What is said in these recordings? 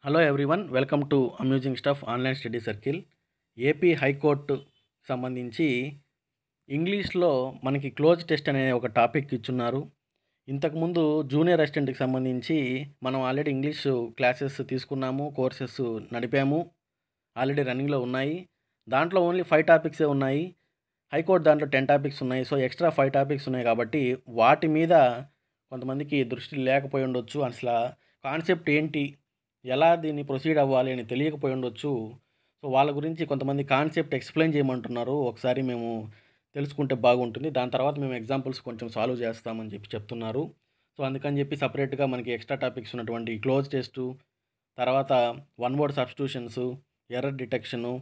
Hello everyone, welcome to amusing stuff online study circle. AP high court సంబంధించి ఇంగ్లీష్లో మనకి cloze test అనే ఒక టాపిక్ ఇచ్చున్నారు. ఇంతకుముందు జూనియర్ అసిస్టెంట్కి సంబంధించి మనం ఆల్రెడీ ఇంగ్లీష్ క్లాసెస్ తీసుకున్నాము, కోర్సెస్ నడిపాము, ఆల్రెడీ రన్నింగ్లో ఉన్నాయి. దాంట్లో ఓన్లీ 5 టాపిక్సే ఉన్నాయి. హైకోర్టు దాంట్లో 10 టాపిక్స్ ఉన్నాయి. సో ఎక్స్ట్రా 5 టాపిక్స్ ఉన్నాయి కాబట్టి వాటి మీద కొంతమందికి దృష్టి లేకపోయి ఉండొచ్చు. అసలు కాన్సెప్ట్ ఏంటి, ఎలా దీన్ని ప్రొసీడ్ అవ్వాలి అని తెలియకపోయి ఉండొచ్చు. సో వాళ్ళ గురించి కొంతమంది కాన్సెప్ట్ ఎక్స్ప్లెయిన్ చేయమంటున్నారు. ఒకసారి మేము తెలుసుకుంటే బాగుంటుంది, దాని తర్వాత మేము ఎగ్జాంపుల్స్ కొంచెం సాల్వ్ చేస్తామని చెప్తున్నారు. సో అందుకని చెప్పి సపరేట్గా మనకి ఎక్స్ట్రా టాపిక్స్ ఉన్నటువంటి క్లోజ్ టెస్టు, తర్వాత one word substitutions, error detection,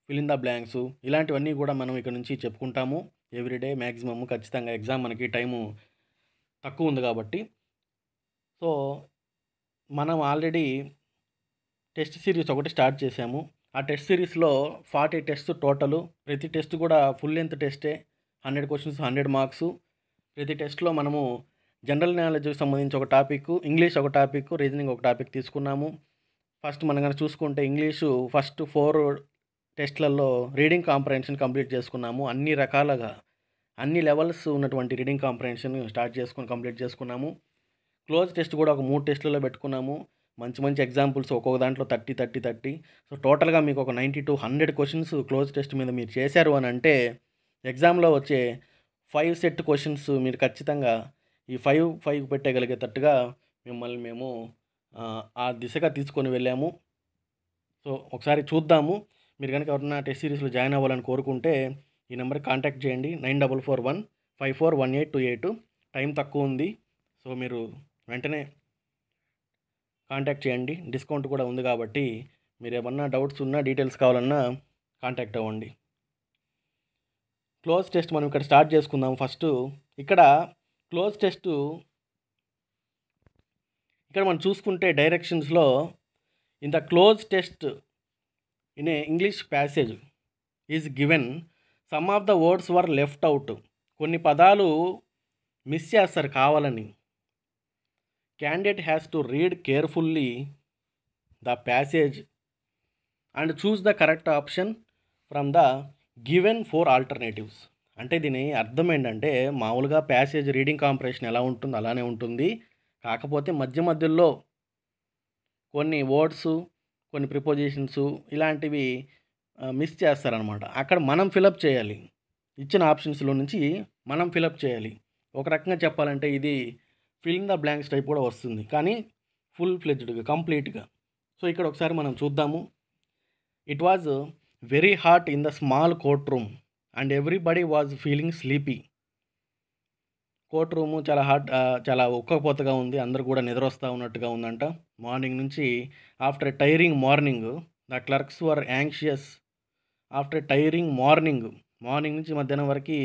fill in the blanks, ఇలాంటివన్నీ కూడా మనం ఇక్కడ నుంచి చెప్పుకుంటాము ఎవ్రీడే మ్యాక్సిమమ్. ఖచ్చితంగా ఎగ్జామ్ మనకి టైము తక్కువ ఉంది కాబట్టి. సో మనం ఆల్రెడీ టెస్ట్ సిరీస్ ఒకటి స్టార్ట్ చేసాము. ఆ టెస్ట్ సిరీస్లో 40 టెస్ట్ టోటలు. ప్రతి టెస్ట్ కూడా ఫుల్ లెంత్ టెస్టే, 100 క్వశ్చన్స్, 100 మార్క్స్. ప్రతి టెస్ట్లో మనము జనరల్ నాలెడ్జ్కి సంబంధించి ఒక టాపిక్, ఇంగ్లీష్ ఒక టాపిక్, రీజనింగ్ ఒక టాపిక్ తీసుకున్నాము. ఫస్ట్ మనం కనుక చూసుకుంటే ఇంగ్లీషు ఫస్ట్ 4 టెస్ట్లలో రీడింగ్ కాంప్రహెన్షన్ కంప్లీట్ చేసుకున్నాము. అన్ని రకాలుగా అన్ని లెవెల్స్ ఉన్నటువంటి రీడింగ్ కాంప్రహెన్షన్ కంప్లీట్ చేసుకున్నాము. క్లోజ్ టెస్ట్ కూడా ఒక 3 టెస్టులలో పెట్టుకున్నాము. మంచి మంచి ఎగ్జాంపుల్స్ ఒక్కొక్క దాంట్లో 30. సో టోటల్గా మీకు ఒక 90 to 100 క్వశ్చన్స్ క్లోజ్ టెస్ట్ మీద మీరు చేశారు అని అంటే ఎగ్జామ్లో వచ్చే 5 సెట్ క్వశ్చన్స్ మీరు ఖచ్చితంగా ఈ 5 పెట్టగలిగేటట్టుగా మిమ్మల్ని మేము ఆ దిశగా తీసుకొని వెళ్ళాము. సో ఒకసారి చూద్దాము. మీరు కనుక ఎవరన్నా టెస్ట్ సిరీస్లో జాయిన్ అవ్వాలని కోరుకుంటే ఈ నెంబర్కి కాంటాక్ట్ చేయండి, 9441541828. టైం తక్కువ ఉంది, సో మీరు వెంటనే కాంటాక్ట్ చేయండి. డిస్కౌంట్ కూడా ఉంది కాబట్టి మీరు ఏమన్నా డౌట్స్ ఉన్నా, డీటెయిల్స్ కావాలన్నా కాంటాక్ట్ అవ్వండి. క్లోజ్ టెస్ట్ మనం ఇక్కడ స్టార్ట్ చేసుకుందాం. ఫస్ట్ ఇక్కడ క్లోజ్ టెస్ట్ ఇక్కడ మనం చూసుకుంటే డైరెక్షన్స్లో in the cloze test in a English passage is given, some of the words were left out. కొన్ని పదాలు మిస్ చేస్తారు కావాలని. Candidate has to read carefully the passage and choose the correct option from the given 4 alternatives. అంటే దీని అర్థం ఏంటంటే, మామూలుగా passage reading comprehension ఎలా ఉంటుందో అలానే ఉంటుంది. కాకపోతే మధ్యలో కొన్ని వర్డ్స్, కొన్ని ప్రిపోజిషన్స్ ఇలాంటివి మిస్ చేస్తారనమాట. అక్కడ మనం ఫిలప్ చేయాలి. ఇచ్చిన ఆప్షన్స్లో నుంచి మనం ఫిలప్ చేయాలి. ఒక రకంగా చెప్పాలంటే ఇది fill in the blanks type కూడా వస్తుంది, కానీ ఫుల్ ఫ్లెడ్జ్డ్గా, కంప్లీట్గా. సో ఇక్కడ ఒకసారి మనం చూద్దాము. It was very hot in the small court room and everybody was feeling sleepy. Court room చాలా హాట్, చాలా ఉక్కపోతగా ఉంది, అందరూ కూడా నిద్ర వస్తూ ఉన్నట్టుగా ఉందంట. మార్నింగ్ నుంచి after tiring morning the clerks were anxious. After tiring morning నుంచి మధ్యాహ్నం వరకు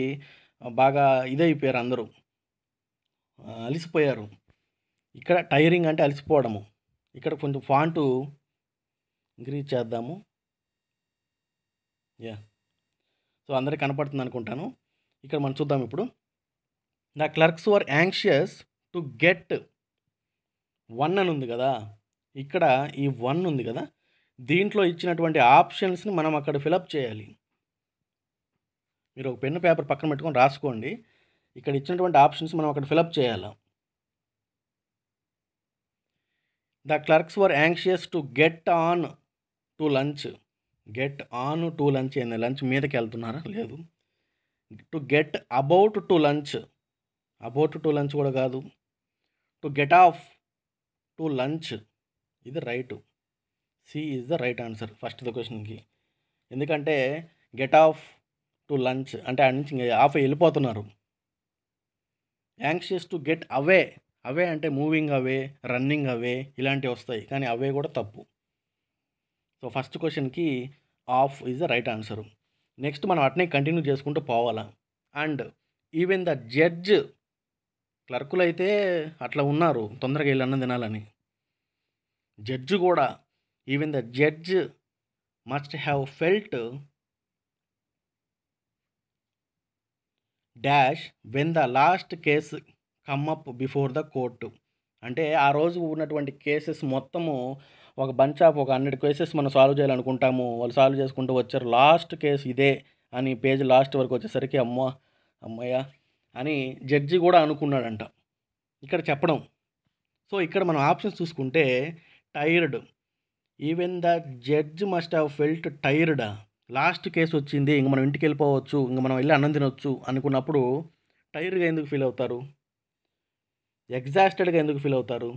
బాగా ఇదైపోయారు, అందరూ అలసిపోయారు. ఇక్కడ టైరింగ్ అంటే అలసిపోవడము. ఇక్కడ కొంచెం ఫాంటు ఇంక్రీజ్ చేద్దాము. సో అందరికి కనపడుతుంది అనుకుంటాను. ఇక్కడ మనం చూద్దాం ఇప్పుడు. The clerks were anxious to get 1 అని ఉంది కదా, ఇక్కడ ఈ 1 ఉంది కదా, దీంట్లో ఇచ్చినటువంటి ఆప్షన్స్ని మనం అక్కడ ఫిలప్ చేయాలి. మీరు ఒక పెన్ను పేపర్ పక్కన పెట్టుకొని రాసుకోండి. ఇక్కడ ఇచ్చినటువంటి ఆప్షన్స్ మనం అక్కడ ఫిలప్ చేయాలి. The clerks were anxious to get on to lunch. గెట్ ఆన్ టు లంచ్ ఏంది? లంచ్ మీదకి వెళ్తున్నారా? లేదు. To get about to lunch. About to lunch కూడా కాదు. To get off to lunch, ఇది right. C is the right answer first the క్వశ్చన్కి. ఎందుకంటే గెట్ ఆఫ్ టు లంచ్ అంటే ఆ నుంచి ఆఫ్ వెళ్ళిపోతున్నారు. Anxious to get away. Away అంటే మూవింగ్ అవే, రన్నింగ్ అవే ఇలాంటివి వస్తాయి, కానీ అవే కూడా తప్పు. సో ఫస్ట్ క్వశ్చన్కి of is the right answer. Next మనం అట్నే కంటిన్యూ చేసుకుంటూ పోవాలా. అండ్ ఈవెన్ ద జడ్జ్, క్లర్కులు అయితే అట్లా ఉన్నారు తొందరగా వెళ్ళి అన్నం తినాలని. జడ్జి కూడా, even the judge must have felt dash when the last case come up before the court. అంటే ఆ రోజు ఉన్నటువంటి కేసెస్ మొత్తము ఒక బంచ్ ఆఫ్ ఒక 100 కేసెస్ మనం సాల్వ్ చేయాలనుకుంటాము. వాళ్ళు సాల్వ్ చేసుకుంటూ వచ్చారు. లాస్ట్ కేస్ ఇదే అని పేజ్ లాస్ట్ వరకు వచ్చేసరికి అమ్మయ్య అని జడ్జి కూడా అనుకున్నాడంట. ఇక్కడ చెప్పడం. సో ఇక్కడ మనం ఆప్షన్స్ చూసుకుంటే tired. Even the judge must have felt tired. Last case వచ్చింది, ఇంక మనం ఇంటికి వెళ్ళిపోవచ్చు, ఇంక మనం వెళ్ళి అన్నం తినొచ్చు అనుకున్నప్పుడు టైర్డ్గా ఎందుకు ఫీల్ అవుతారు? ఎగ్జాస్టెడ్గా ఎందుకు ఫీల్ అవుతారు?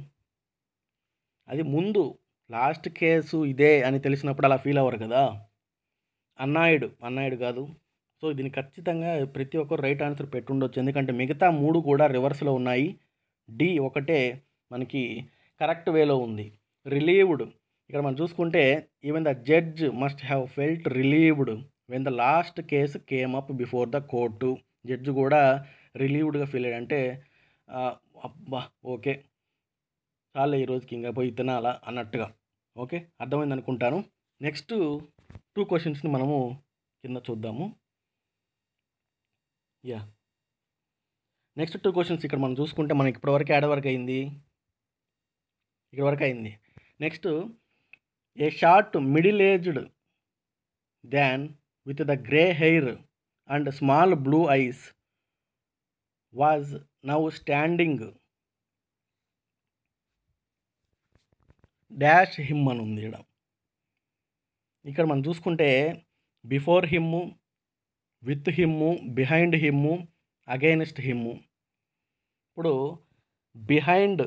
అది ముందు లాస్ట్ కేసు ఇదే అని తెలిసినప్పుడు అలా ఫీల్ అవ్వరు కదా. అన్నాయుడు కాదు. సో దీన్ని ఖచ్చితంగా ప్రతి ఒక్కరు రైట్ ఆన్సర్ పెట్టుండొచ్చు, ఎందుకంటే మిగతా 3 కూడా రివర్స్లో ఉన్నాయి. డి ఒకటే మనకి కరెక్ట్ వేలో ఉంది. రిలీవ్డ్. ఇక్కడ మనం చూసుకుంటే even the judge must have felt relieved when the last case came up before the court. Judge కూడా రిలీవ్డ్గా ఫీల్ అయ్యాడు. అంటే అబ్బా ఓకే చాలే ఈరోజుకి ఇంకా పోయి తినాలా అన్నట్టుగా. ఓకే, అర్థమైంది అనుకుంటాను. నెక్స్ట్ 2 క్వశ్చన్స్ని మనము కింద చూద్దాము. నెక్స్ట్ 2 క్వశ్చన్స్ ఇక్కడ మనం చూసుకుంటే మనకి ఇప్పటివరకు యాడ్ వరకు అయింది, ఇక్కడ వరకు అయింది. Next A short middle aged than with the grey hair and small blue ice was now standing dash him అని ఉంది ఇక్కడ మనం చూసుకుంటే before him, with him, behind him, against him. ఇప్పుడు బిహైండ్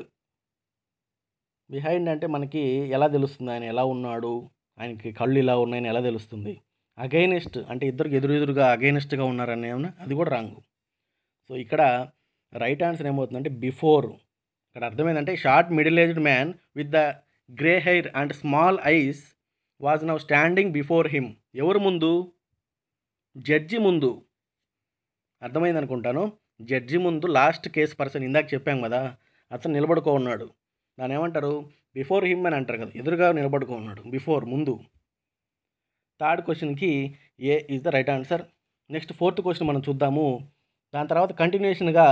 అంటే మనకి ఎలా తెలుస్తుంది ఆయన ఎలా ఉన్నాడు, ఆయనకి కళ్ళు ఇలా ఉన్నాయని ఎలా తెలుస్తుంది? అగైనెస్ట్ అంటే ఇద్దరికి ఎదురుగా అగైనెస్ట్గా ఉన్నారని ఏమన్నా, అది కూడా రాంగ్. సో ఇక్కడ రైట్ ఆన్సర్ ఏమవుతుందంటే బిఫోర్. ఇక్కడ అర్థమైందంటే short middle aged man with the grey hair and small ice was now standing before him. ఎవరు ముందు? జడ్జి ముందు. అర్థమైంది అనుకుంటాను. జడ్జి ముందు లాస్ట్ కేస్ పర్సన్, ఇందాక చెప్పాం కదా, అతను నిలబడుకో ఉన్నాడు. దాన్ని ఏమంటారు? బిఫోర్ హిమ్ అని అంటారు కదా, ఎదురుగా నిలబడుకో ఉన్నాడు, బిఫోర్ ముందు. థర్డ్ క్వశ్చన్కి A is the right answer. Next 4th question మనం చూద్దాము. దాని తర్వాత కంటిన్యూషన్గా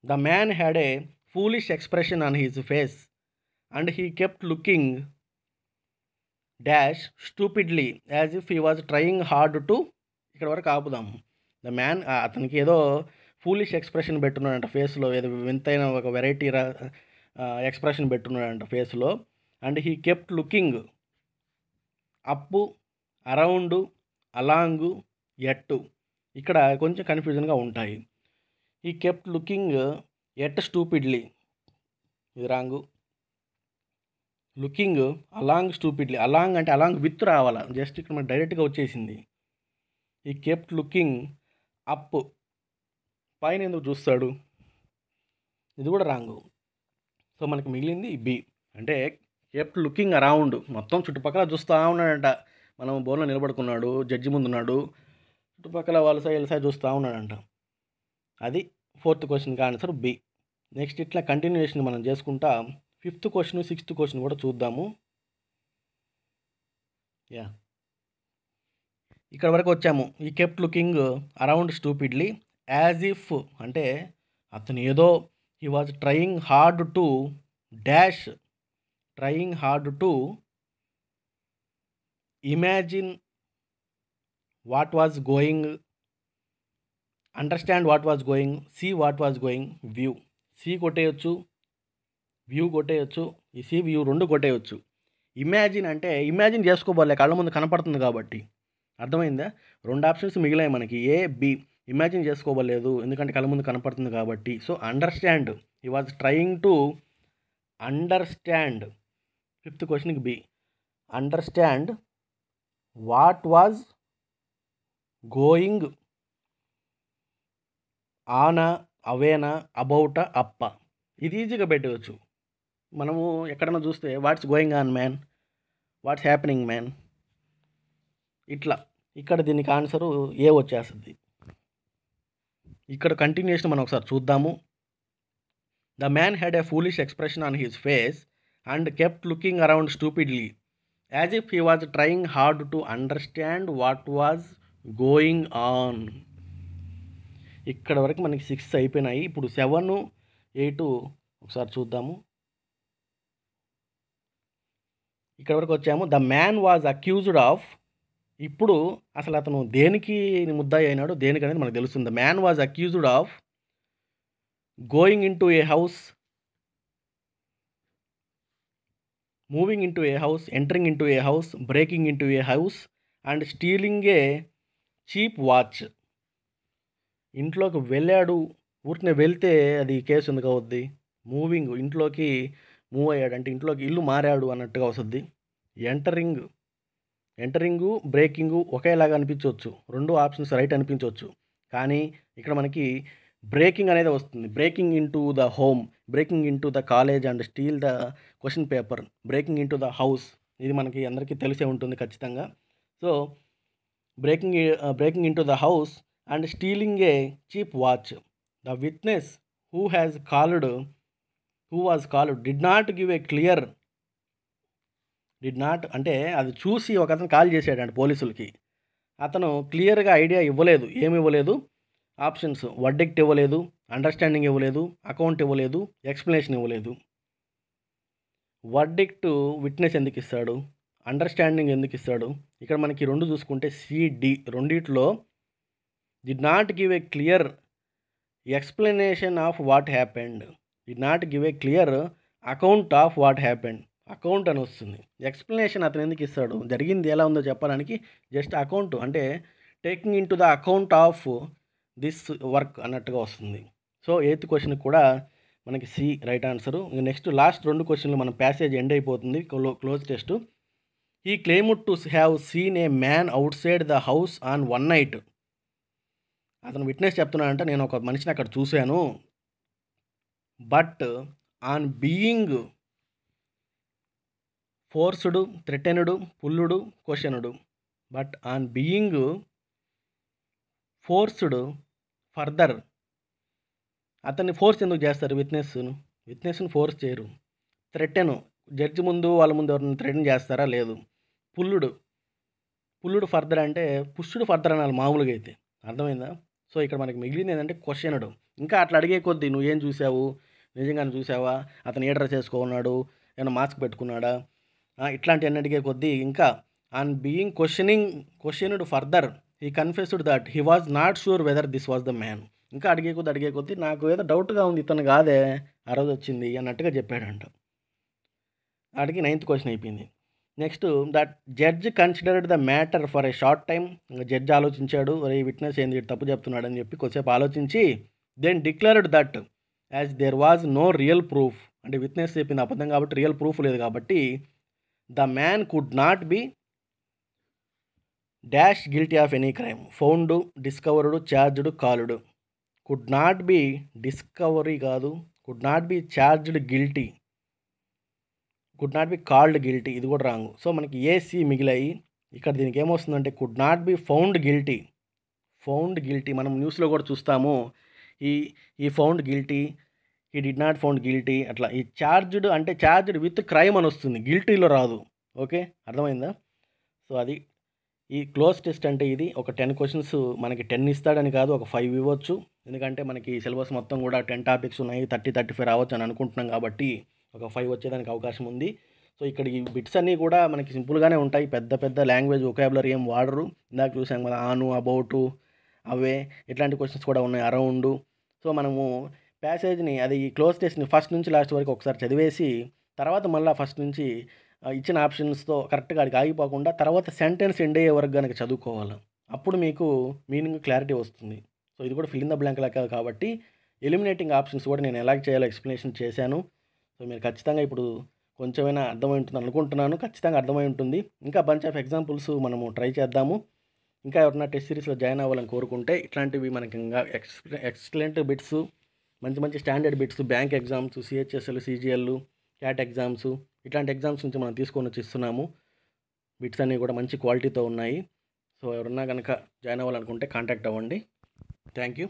the man had a foolish expression on his face and he kept looking dash stupidly as if he was trying hard to. ఇక్కడ వరకు ఆపుదాము. The man అతనికి ఏదో foolish expression పెట్టున్నాడంట ఫేస్లో, ఏదో వింతైన ఒక వెరైటీ ఎక్స్ప్రెషన్ పెట్టున్నాడంట ఫేస్లో. And he kept looking up, around, along, at. ఇక్కడ కొంచెం కన్ఫ్యూజన్గా ఉంటాయి. హీ కెప్ట్ లుకింగ్ ఎట్ స్టూపిడ్లీ, ఇది రాంగు. లుకింగ్ అలాంగ్ స్టూపిడ్లీ, అలాంగ్ అంటే అలాంగ్ విత్ రావాలా, జస్ట్ ఇక్కడ మనకి డైరెక్ట్గా వచ్చేసింది. ఈ కెప్ట్ లుకింగ్ అప్, పైన ఎందుకు చూస్తాడు, ఇది కూడా రాంగు. సో మనకి మిగిలింది బి, అంటే కెప్ట్ లుకింగ్ అరౌండ్, మొత్తం చుట్టుపక్కల చూస్తూ ఉన్నాడంట. మనం బోర్లో నిలబడుకున్నాడు, జడ్జి ముందు ఉన్నాడు, చుట్టుపక్కల వాళ్ళ సైడ్ చూస్తూ ఉన్నాడంట. అది 4th క్వశ్చన్కి ఆన్సర్ బి. నెక్స్ట్ ఇట్లా కంటిన్యూషన్ మనం చేసుకుంటా 5th క్వశ్చన్ 6th క్వశ్చన్ కూడా చూద్దాము. ఇక్కడ వరకు వచ్చాము. ఈ kept looking around stupidly as if అంటే అతను ఏదో he was trying hard to dash, trying hard to imagine what was going, understand what was going, see what was going, view. C కొట్టేయచ్చు, వ్యూ కొట్టేయచ్చు, ఈ సి వ్యూ 2 కొట్టేయచ్చు. Imagine అంటే imagine చేసుకోబోలే, కళ్ళ ముందు కనపడుతుంది కాబట్టి. అర్థమైందా? 2 ఆప్షన్స్ మిగిలాయి మనకి, ఏ బి. ఇమాజిన్ చేసుకోబోలేదు ఎందుకంటే కళ్ళ ముందు కనపడుతుంది కాబట్టి. So understand, he was trying to understand. 5th క్వశ్చన్కి B, understand what was going ఆనా, అవేనా, అబౌట, అప్ప. ఇది ఈజీగా పెట్టవచ్చు. మనము ఎక్కడన్నా చూస్తే what's going on man, what's happening man, ఇట్లా. ఇక్కడ దీనికి ఆన్సరు ఏ వచ్చేస్తుంది. ఇక్కడ కంటిన్యూషన్ మనం ఒకసారి చూద్దాము. The man had a foolish expression on his face and kept looking around stupidly as if he was trying hard to understand what was going on. ఇక్కడ వరకు మనకి 6 అయిపోయినాయి. ఇప్పుడు 7, 8 ఒకసారి చూద్దాము. ఇక్కడ వరకు వచ్చాము. The man was accused of. ఇప్పుడు అసలు అతను దేనికి ముద్దాయి అయినాడు, దేనికనేది మనకు తెలుస్తుంది. The man was accused of going in to A house, moving in to A house, entering in to A house, breaking in to A house and stealing A cheap watch. ఇంట్లోకి వెళ్ళాడు, ఊరికనే వెళ్తే అది కేసు ఎందుకు అవుద్ది? Moving, ఇంట్లోకి move అయ్యాడు అంటే ఇంట్లోకి ఇల్లు మారాడు అన్నట్టుగా వస్తుంది. ఎంటరింగు బ్రేకింగు ఒకేలాగా అనిపించవచ్చు, రెండు ఆప్షన్స్ రైట్ అనిపించవచ్చు. కానీ ఇక్కడ మనకి బ్రేకింగ్ అనేది వస్తుంది. Breaking in to the home, breaking in to the college and steal the question paper, breaking in to the house, ఇది మనకి అందరికీ తెలిసే ఉంటుంది ఖచ్చితంగా. So breaking in to the house and stealing A cheap watch. The witness who was called did not give a clear. Did not అంటే అది చూసి ఒక అతను కాల్ చేశాడంట పోలీసులకి. అతను క్లియర్గా ఐడియా ఇవ్వలేదు. ఏమి ఇవ్వలేదు? ఆప్షన్స్ వర్డిక్ట్ ఇవ్వలేదు, అండర్స్టాండింగ్ ఇవ్వలేదు, అకౌంట్ ఇవ్వలేదు, ఎక్స్ప్లెనేషన్ ఇవ్వలేదు. వర్డిక్ట్ విట్నెస్ ఎందుకు ఇస్తాడు, అండర్స్టాండింగ్ ఎందుకు ఇస్తాడు? ఇక్కడ మనకి రెండు చూసుకుంటే సిడి రెండిట్లో did not give a clear explanation of what happened, did not give a clear account of what happened. Account అని వస్తుంది. ఎక్స్ప్లెనేషన్ అతను ఎందుకు ఇస్తాడు? జరిగింది ఎలా ఉందో చెప్పడానికి జస్ట్ అకౌంట్ అంటే taking into the account of this work అన్నట్టుగా వస్తుంది. సో 8th క్వశ్చన్కి కూడా మనకి C right answer. Next last 2 క్వశ్చన్లు మన ప్యాసేజ్ ఎండ్ అయిపోతుంది, cloze test. He claimed to have seen a man outside the house on one night. అతను witness చెప్తున్నాడంటే నేను ఒక మనిషిని అక్కడ చూశాను. But on being forced, threatened, pulled, questioned. But on being forced further. అతన్ని force ఎందుకు చేస్తారు? విట్నెస్ను ఫోర్స్ చేయరు. థ్రెటెను, జడ్జి ముందు వాళ్ళ ముందు ఎవరైనా థ్రెటన్ చేస్తారా? లేదు. పుల్లుడు ఫర్దర్ అంటే పుష్డ్ ఫర్దర్ అనాలి మామూలుగా అయితే, అర్థమైందా? సో ఇక్కడ మనకి మిగిలింది ఏంటంటే క్వశ్చనుడు. ఇంకా అట్లా అడిగే కొద్దీ నువ్వేం చూసావు, నిజంగానే చూసావా, అతను ఏ డ్రెస్ వేసుకున్నాడు, ఏమైనా మాస్క్ పెట్టుకున్నాడా, ఇట్లాంటివన్నీ అడిగే కొద్దీ ఇంకా on being questioned further he confessed that he was not sure whether this was the man. ఇంకా అడిగే కొద్దీ నాకు ఏదో డౌట్గా ఉంది, ఇతను కాదే ఆ రోజు వచ్చింది అన్నట్టుగా చెప్పాడంట. అడిగి 9th క్వశ్చన్ అయిపోయింది. Next that judge considered the matter for a short time. Judge ఆలోచించాడు, ఈ విట్నెస్ ఏంది తప్పు చెప్తున్నాడు అని చెప్పి కొద్దిసేపు ఆలోచించి then declared that as there was no real proof. అంటే విట్నెస్ చెప్పింది అబద్ధం కాబట్టి రియల్ ప్రూఫ్ లేదు కాబట్టి the man could not be dash guilty of any crime, found, discovered, charged, called. Could not be discovery కాదు, could not be charged guilty, could not be called guilty, ఇది కూడా wrong. So మనకి AC మిగిలాయి. ఇక్కడ దీనికి ఏమొస్తుందంటే could not be found guilty. మనం న్యూస్లో కూడా చూస్తాము, ఈ ఫౌండ్ గిల్టీ, ఈ డిడ్ నాట్ ఫౌండ్ గిల్టీ, అట్లా. ఈ చార్జ్డ్ అంటే చార్జ్డ్ విత్ క్రైమ్ అని వస్తుంది, గిల్టీలో రాదు. ఓకే, అర్థమైందా? సో అది ఈ క్లోజ్ టెస్ట్ అంటే ఇది. ఒక 10 క్వశ్చన్స్ మనకి 10 ఇస్తాడని కాదు, ఒక 5 ఇవ్వచ్చు. ఎందుకంటే మనకి సిలబస్ మొత్తం కూడా 10 టాపిక్స్ ఉన్నాయి, 30-35 రావచ్చు అని అనుకుంటున్నాం కాబట్టి ఒక 5 వచ్చేదానికి అవకాశం ఉంది. సో ఇక్కడ ఈ బిట్స్ అన్నీ కూడా మనకి సింపుల్గానే ఉంటాయి, పెద్ద లాంగ్వేజ్ వొకాబులరీ ఏం వాడరు. ఇందాక చూసాం కదా, ఆను, అబౌటు, అవే, ఇట్లాంటి క్వశ్చన్స్ కూడా ఉన్నాయి, అరౌండు. సో మనము ప్యాసేజ్ని, అది ఈ క్లోజ్ టెస్ట్ని ఫస్ట్ నుంచి లాస్ట్ వరకు ఒకసారి చదివేసి తర్వాత మళ్ళీ ఫస్ట్ నుంచి ఇచ్చిన ఆప్షన్స్తో కరెక్ట్గా అడిగి ఆగిపోకుండా తర్వాత సెంటెన్స్ ఎండ్ అయ్యే వరకు కనుక చదువుకోవాలి. అప్పుడు మీకు మీనింగ్ క్లారిటీ వస్తుంది. సో ఇది కూడా ఫిల్ ఇన్ ద బ్లాంక్ లెక్క కాబట్టి ఎలిమినేటింగ్ ఆప్షన్స్ కూడా నేను ఎలా చేయాలో ఎక్స్ప్లెనేషన్ చేశాను. సో మీరు ఖచ్చితంగా ఇప్పుడు కొంచెమైనా అర్థమై ఉంటుంది అనుకుంటున్నాను. ఖచ్చితంగా అర్థమై ఉంటుంది. ఇంకా బంచ్ ఆఫ్ ఎగ్జాంపుల్స్ మనము ట్రై చేద్దాము. ఇంకా ఎవరైనా టెస్ట్ సిరీస్లో జాయిన్ అవ్వాలని కోరుకుంటే ఇట్లాంటివి మనకి ఇంకా ఎక్సలెంట్ బిట్స్, మంచి standard bits, bank exams, CHSL, CGL, cat exams, ఇట్లాంటి ఎగ్జామ్స్ నుంచి మనం తీసుకొని వచ్చి ఇస్తున్నాము. బిట్స్ అన్నీ కూడా మంచి క్వాలిటీతో ఉన్నాయి. సో ఎవరన్నా కనుక జాయిన్ అవ్వాలనుకుంటే కాంటాక్ట్ అవ్వండి. Thank you.